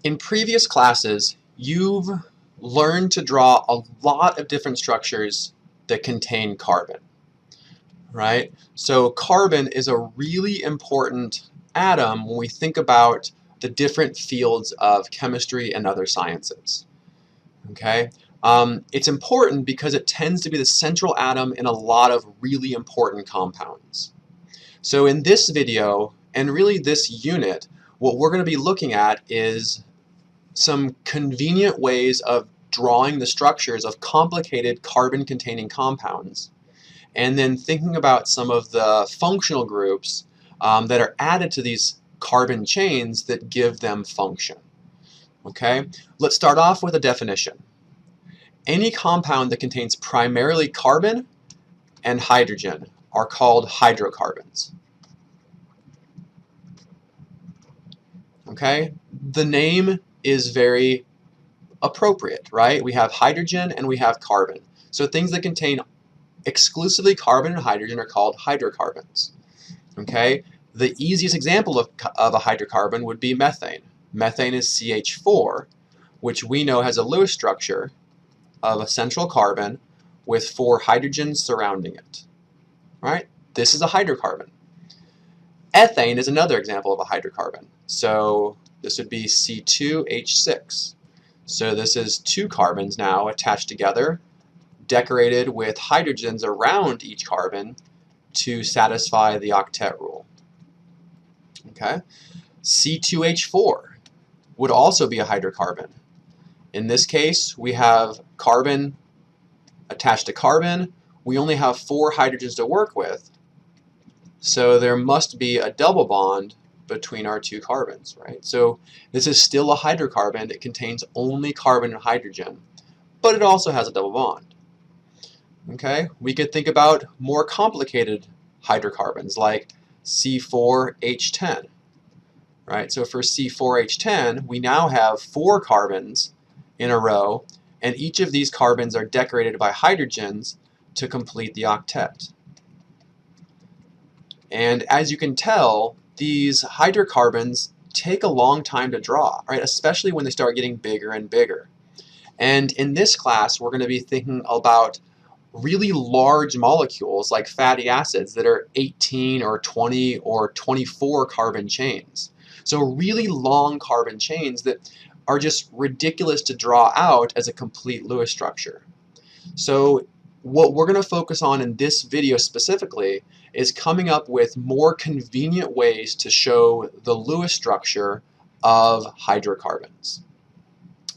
In previous classes, you've learned to draw a lot of different structures that contain carbon, right? So carbon is a really important atom when we think about the different fields of chemistry and other sciences, okay? It's important because it tends to be the central atom in a lot of really important compounds. So in this video, and really this unit, what we're going to be looking at is some convenient ways of drawing the structures of complicated carbon-containing compounds, and then thinking about some of the functional groups that are added to these carbon chains that give them function. Okay, let's start off with a definition. Any compound that contains primarily carbon and hydrogen are called hydrocarbons. Okay, the name is very appropriate, right? We have hydrogen and we have carbon. So things that contain exclusively carbon and hydrogen are called hydrocarbons. Okay, the easiest example of a hydrocarbon would be methane. Methane is CH4, which we know has a Lewis structure of a central carbon with 4 hydrogens surrounding it. Right? This is a hydrocarbon. Ethane is another example of a hydrocarbon. So this would be C2H6. So this is 2 carbons now attached together, decorated with hydrogens around each carbon to satisfy the octet rule. Okay? C2H4 would also be a hydrocarbon. In this case, we have carbon attached to carbon. We only have 4 hydrogens to work with, so there must be a double bond between our 2 carbons, right? So this is still a hydrocarbon. It contains only carbon and hydrogen, but it also has a double bond. Okay, we could think about more complicated hydrocarbons like C4H10, right? So for C4H10, we now have 4 carbons in a row, and each of these carbons are decorated by hydrogens to complete the octet. And as you can tell, these hydrocarbons take a long time to draw, right? Especially when they start getting bigger and bigger. And in this class, we're going to be thinking about really large molecules like fatty acids that are 18 or 20 or 24 carbon chains. So really long carbon chains that are just ridiculous to draw out as a complete Lewis structure. So what we're going to focus on in this video specifically is coming up with more convenient ways to show the Lewis structure of hydrocarbons.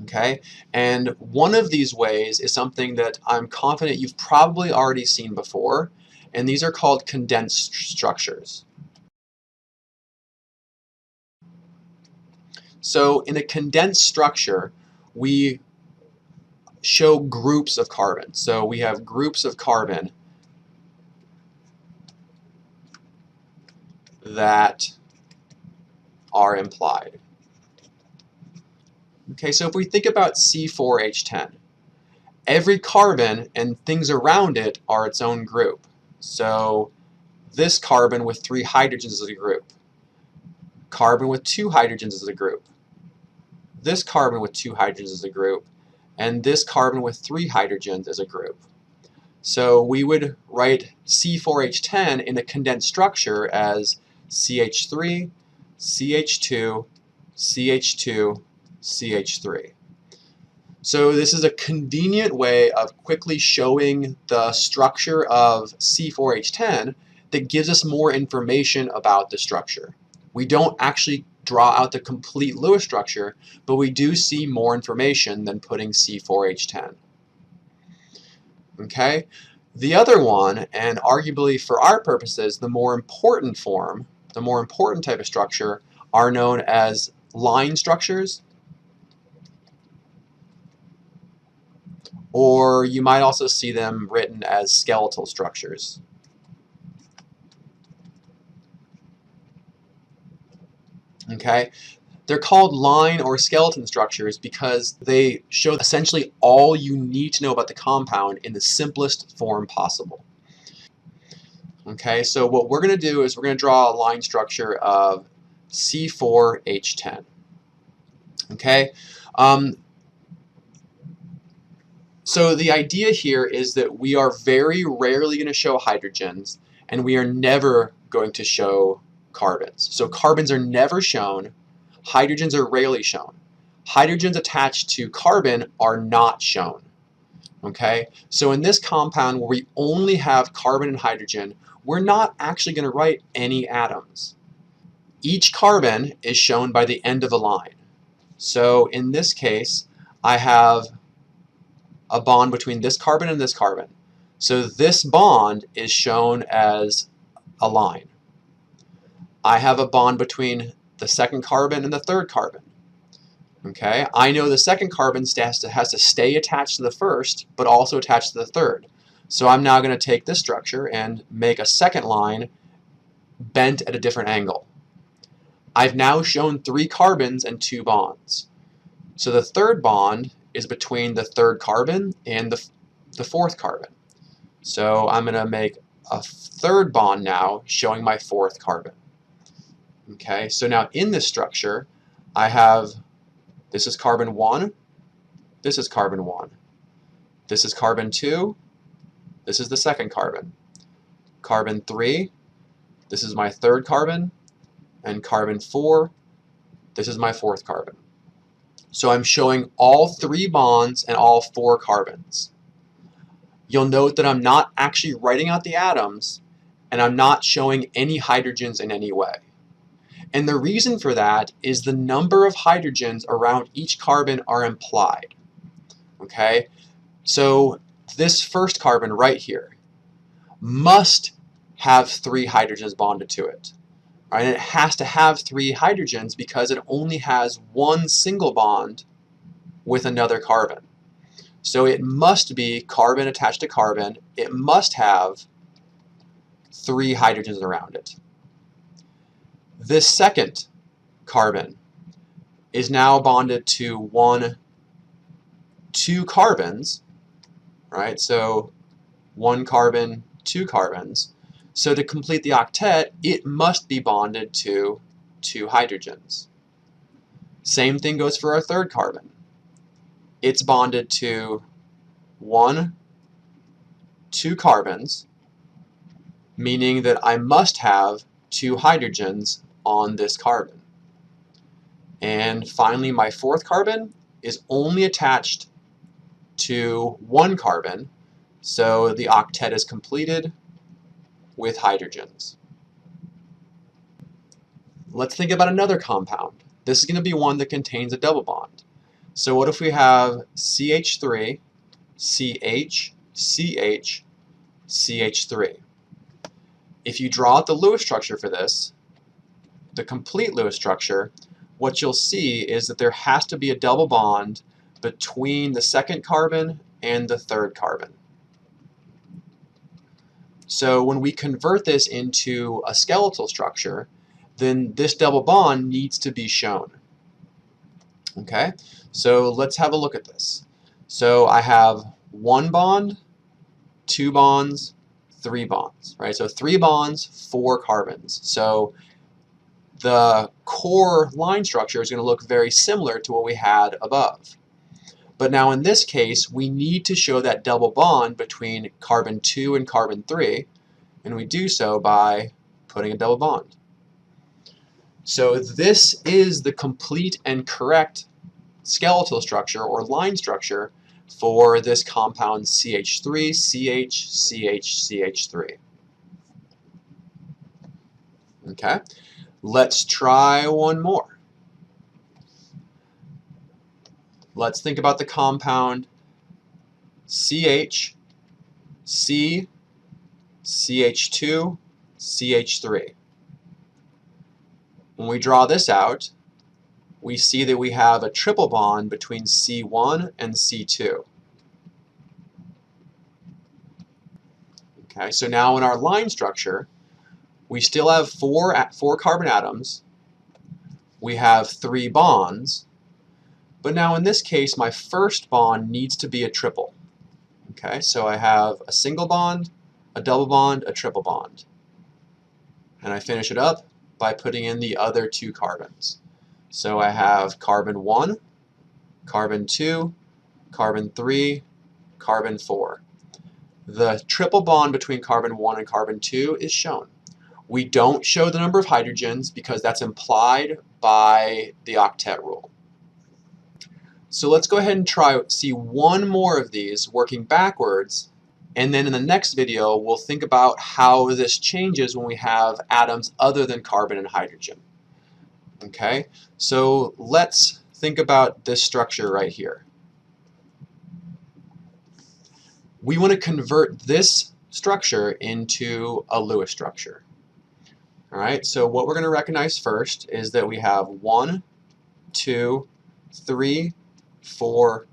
Okay, and one of these ways is something that I'm confident you've probably already seen before, and these are called condensed structures. So in a condensed structure, we show groups of carbon. So we have groups of carbon that are implied. Okay, so if we think about C4H10, every carbon and things around it are its own group. So this carbon with 3 hydrogens is a group. Carbon with 2 hydrogens is a group. This carbon with 2 hydrogens is a group. And this carbon with 3 hydrogens is a group. So we would write C4H10 in a condensed structure as CH3, CH2, CH2, CH3. So this is a convenient way of quickly showing the structure of C4H10 that gives us more information about the structure. We don't actually draw out the complete Lewis structure, but we do see more information than putting C4H10. Okay? The other one, and arguably for our purposes, the more important form, the more important type of structure, are known as line structures, or you might also see them written as skeletal structures. Okay? They're called line or skeleton structures because they show essentially all you need to know about the compound in the simplest form possible. Okay, so what we're going to do is we're going to draw a line structure of C4H10. Okay? So the idea here is that we are very rarely going to show hydrogens, and we are never going to show carbons. So carbons are never shown, hydrogens are rarely shown. Hydrogens attached to carbon are not shown. Okay? So in this compound where we only have carbon and hydrogen, we're not actually going to write any atoms. Each carbon is shown by the end of a line. So in this case, I have a bond between this carbon and this carbon. So this bond is shown as a line. I have a bond between the second carbon and the third carbon. Okay, I know the second carbon has to stay attached to the first, but also attached to the third. So I'm now going to take this structure and make a second line bent at a different angle. I've now shown 3 carbons and 2 bonds. So the third bond is between the third carbon and the fourth carbon. So I'm going to make a third bond now showing my fourth carbon. Okay, so now in this structure, I have, this is carbon 1, this is carbon 1, this is carbon 2, this is the second carbon. Carbon 3, this is my third carbon, and carbon 4, this is my fourth carbon. So I'm showing all 3 bonds and all 4 carbons. You'll note that I'm not actually writing out the atoms, and I'm not showing any hydrogens in any way. And the reason for that is the number of hydrogens around each carbon are implied. Okay? So this first carbon right here must have 3 hydrogens bonded to it. Right? And it has to have 3 hydrogens because it only has one single bond with another carbon. So it must be carbon attached to carbon. It must have 3 hydrogens around it. This second carbon is now bonded to 2 carbons, right? So 1 carbon, 2 carbons. So to complete the octet, it must be bonded to 2 hydrogens. Same thing goes for our third carbon. It's bonded to 2 carbons, meaning that I must have 2 hydrogens on this carbon. And finally, my fourth carbon is only attached to 1 carbon, so the octet is completed with hydrogens. Let's think about another compound. This is going to be one that contains a double bond. So what if we have CH3, CH, CH, CH3? If you draw out the Lewis structure for this, the complete Lewis structure, what you'll see is that there has to be a double bond between the second carbon and the third carbon. So when we convert this into a skeletal structure, then this double bond needs to be shown. Okay, so let's have a look at this. So I have 1 bond, 2 bonds, 3 bonds, right? So 3 bonds, 4 carbons. So the core line structure is going to look very similar to what we had above. But now in this case, we need to show that double bond between carbon 2 and carbon 3, and we do so by putting a double bond. So this is the complete and correct skeletal structure or line structure for this compound CH3, CH, CH, CH3. Okay, let's try one more. Let's think about the compound CH, C, CH2, CH3. When we draw this out, we see that we have a triple bond between C1 and C2. Okay, so now in our line structure, we still have 4 carbon atoms, we have 3 bonds, but now in this case my first bond needs to be a triple. Okay, so I have a single bond, a double bond, a triple bond. And I finish it up by putting in the other 2 carbons. So I have carbon 1 carbon 2, carbon 3, carbon 4. The triple bond between carbon 1 and carbon 2 is shown. We don't show the number of hydrogens because that's implied by the octet rule. So let's go ahead and see one more of these working backwards, and then in the next video we'll think about how this changes when we have atoms other than carbon and hydrogen. Okay, so let's think about this structure right here. We want to convert this structure into a Lewis structure. Alright, so what we're going to recognize first is that we have 1, 2, 3, 4,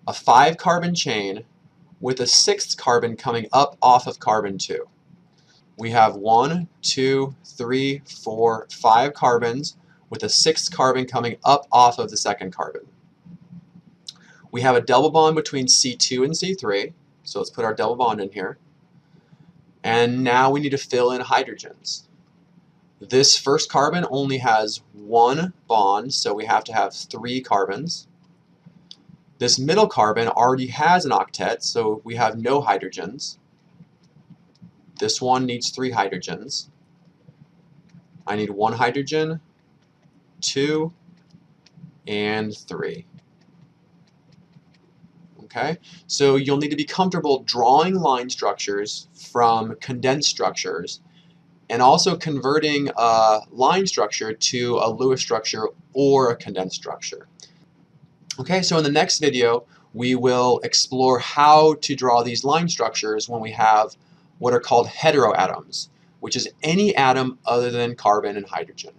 a 5 carbon chain with a 6th carbon coming up off of carbon 2. We have 1, 2, 3, 4, 5 carbons with a 6th carbon coming up off of the 2nd carbon. We have a double bond between C2 and C3, so let's put our double bond in here. And now we need to fill in hydrogens. This first carbon only has 1 bond, so we have to have 3 carbons. This middle carbon already has an octet, so we have no hydrogens. This one needs 3 hydrogens. I need 1 hydrogen, 2, and 3. Okay, so you'll need to be comfortable drawing line structures from condensed structures and also converting a line structure to a Lewis structure or a condensed structure. Okay, so in the next video we will explore how to draw these line structures when we have what are called heteroatoms, which is any atom other than carbon and hydrogen.